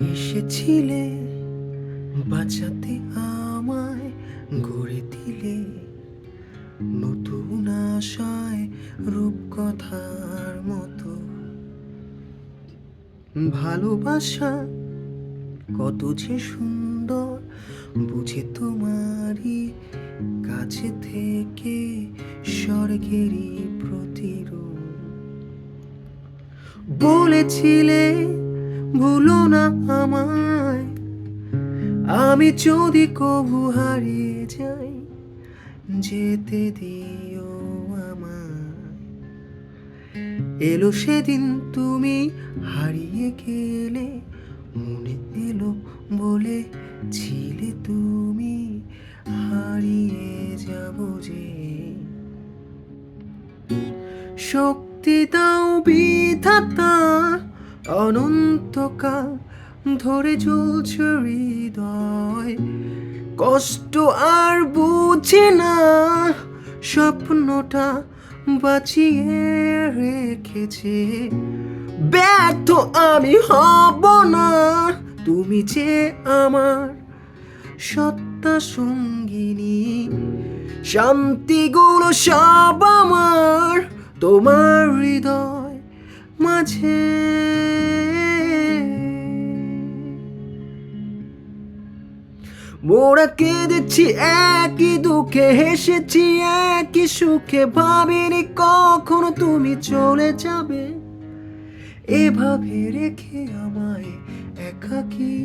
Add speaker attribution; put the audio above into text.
Speaker 1: এসেছিলে বাঁচাতে আমায়, গড়ে দিলে নতুন আশায় রূপকথার মতো। ভালোবাসা কত যে সুন্দর বুঝে তোমারই কাছে থেকে স্বর্গেরই প্রতিরূপ। বলেছিলে ভুলো না আমায়, আমি যদি কভু হারিয়ে যাই যেতে দিও আমায়। এলো সেদিন তুমি হারিয়ে গেলে, মনে এলো বলে ছিলে তুমি হারিয়ে যাব যে। শক্তি দাও বিধাতা, অনন্তকাল ধরে জ্বলছে হৃদয়। কষ্ট আর বুঝি না, স্বপ্নটা বাঁচিয়ে রেখেছে। ব্যর্থ আমি হব না, তুমি যে আমার সত্তা সঙ্গিনী। শান্তিগুলো সব আমার তোমার হৃদয় মাঝে। মোরা কেঁদেছি একই দুঃখে, হেসেছি একই সুখে। ভাবিনি কখনো তুমি চলে যাবে, এভাবে রেখে আমায় একাকী।